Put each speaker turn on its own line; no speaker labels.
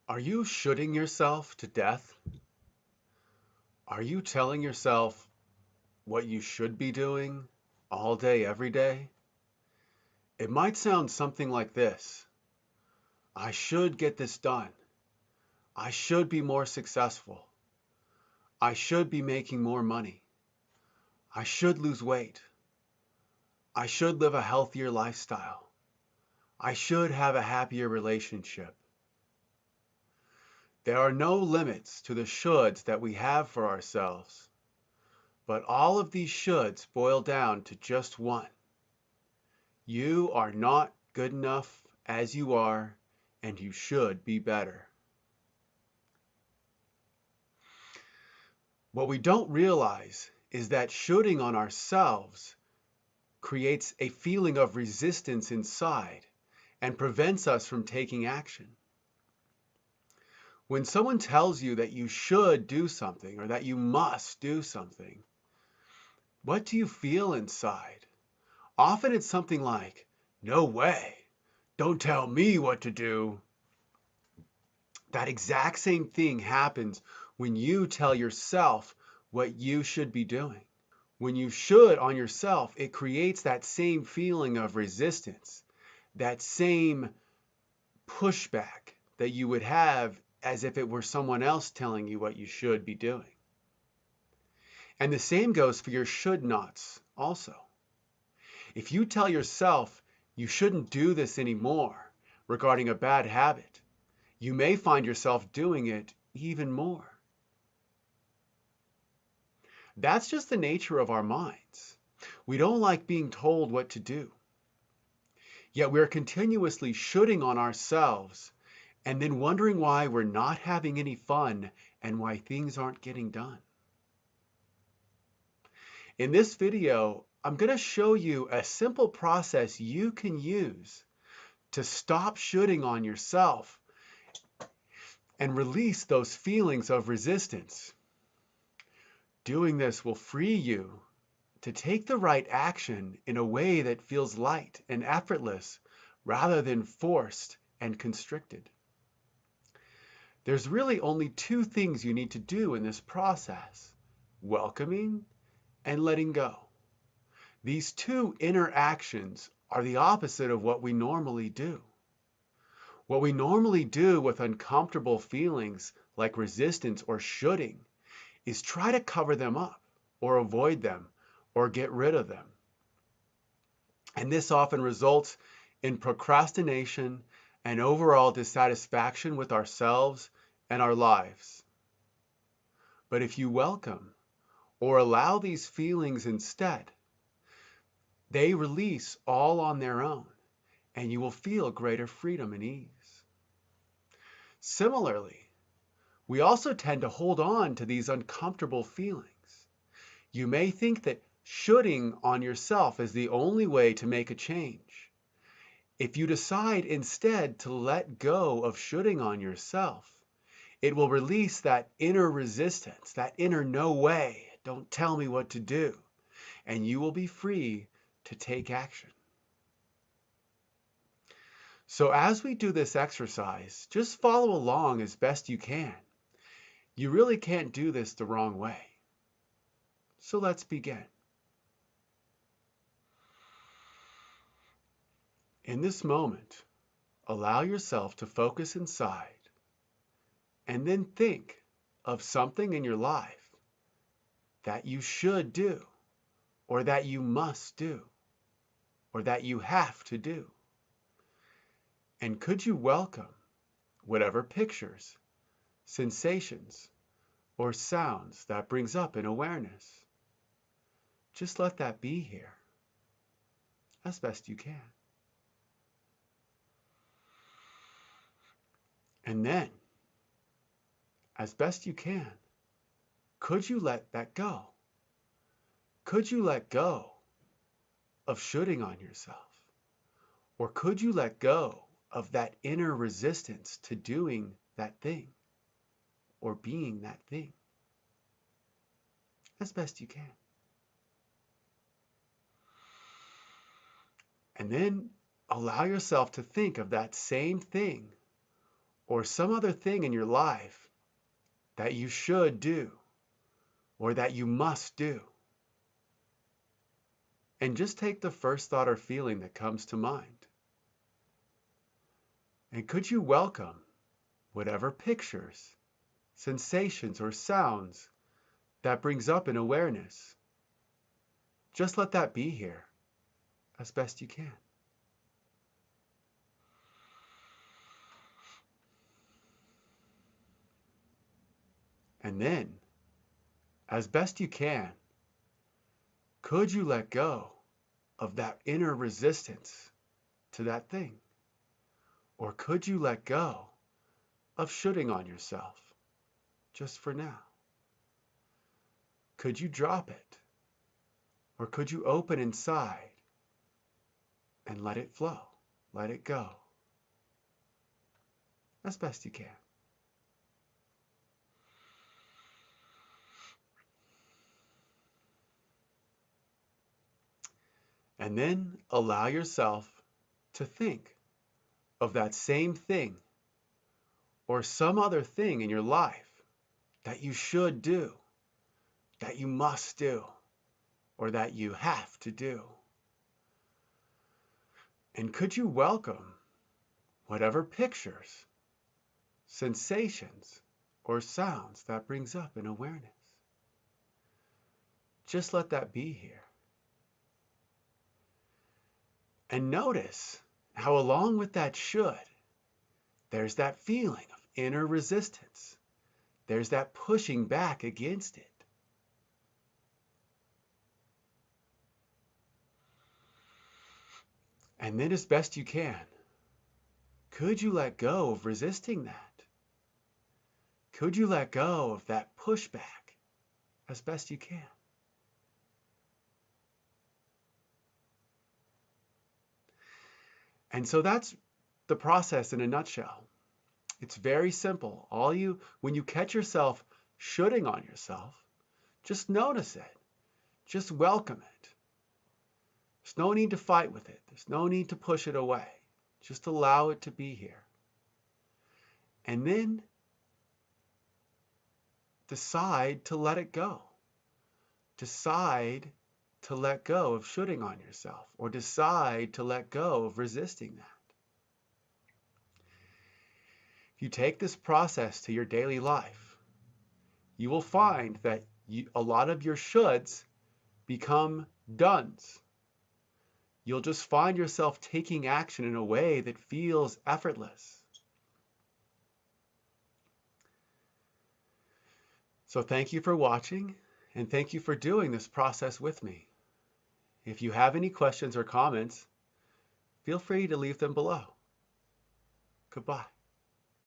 Are you shooting yourself to death? Are you telling yourself what you should be doing all day, every day? It might sound something like this. I should get this done. I should be more successful. I should be making more money. I should lose weight. I should live a healthier lifestyle. I should have a happier relationship. There are no limits to the shoulds that we have for ourselves, but all of these shoulds boil down to just one. You are not good enough as you are, and you should be better. What we don't realize is that shoulding on ourselves creates a feeling of resistance inside and prevents us from taking action. When someone tells you that you should do something or that you must do something, what do you feel inside? Often it's something like, "No way, don't tell me what to do." That exact same thing happens when you tell yourself what you should be doing. When you should on yourself, it creates that same feeling of resistance, that same pushback that you would have as if it were someone else telling you what you should be doing. And the same goes for your should nots also. If you tell yourself you shouldn't do this anymore regarding a bad habit, you may find yourself doing it even more. That's just the nature of our minds. We don't like being told what to do. Yet we're continuously shoulding on ourselves and then wondering why we're not having any fun and why things aren't getting done. In this video, I'm going to show you a simple process you can use to stop shoulding on yourself and release those feelings of resistance. Doing this will free you to take the right action in a way that feels light and effortless rather than forced and constricted. There's really only two things you need to do in this process: welcoming and letting go. These two interactions are the opposite of what we normally do. What we normally do with uncomfortable feelings like resistance or shoulding is try to cover them up or avoid them or get rid of them. And this often results in procrastination and overall dissatisfaction with ourselves and our lives. But if you welcome or allow these feelings instead, they release all on their own, and you will feel greater freedom and ease. Similarly, we also tend to hold on to these uncomfortable feelings. You may think that shoulding on yourself is the only way to make a change. If you decide instead to let go of shoulding on yourself, it will release that inner resistance, that inner "no way, don't tell me what to do," and you will be free to take action. So as we do this exercise, just follow along as best you can. You really can't do this the wrong way. So let's begin. In this moment, allow yourself to focus inside and then think of something in your life that you should do, or that you must do, or that you have to do. And could you welcome whatever pictures, sensations, or sounds that brings up in awareness? Just let that be here as best you can. And then, as best you can, could you let that go? Could you let go of shoulding on yourself? Or could you let go of that inner resistance to doing that thing or being that thing as best you can? And then allow yourself to think of that same thing or some other thing in your life that you should do or that you must do. And just take the first thought or feeling that comes to mind. And could you welcome whatever pictures, sensations, or sounds that brings up in awareness? Just let that be here as best you can. And then, as best you can, could you let go of that inner resistance to that thing? Or could you let go of shooting on yourself just for now? Could you drop it? Or could you open inside and let it flow, let it go as best you can? And then allow yourself to think of that same thing or some other thing in your life that you should do, that you must do, or that you have to do. And could you welcome whatever pictures, sensations, or sounds that brings up in awareness? Just let that be here. And notice how along with that should, there's that feeling of inner resistance. There's that pushing back against it. And then as best you can, could you let go of resisting that? Could you let go of that pushback as best you can? And so that's the process in a nutshell. It's very simple. When you catch yourself shooting on yourself, just notice it. Just welcome it. There's no need to fight with it. There's no need to push it away. Just allow it to be here. And then decide to let it go. Decide to let go of shooting on yourself, or decide to let go of resisting that. If you take this process to your daily life, you will find that a lot of your shoulds become dones. You'll just find yourself taking action in a way that feels effortless. So thank you for watching, and thank you for doing this process with me. If you have any questions or comments, feel free to leave them below. Goodbye.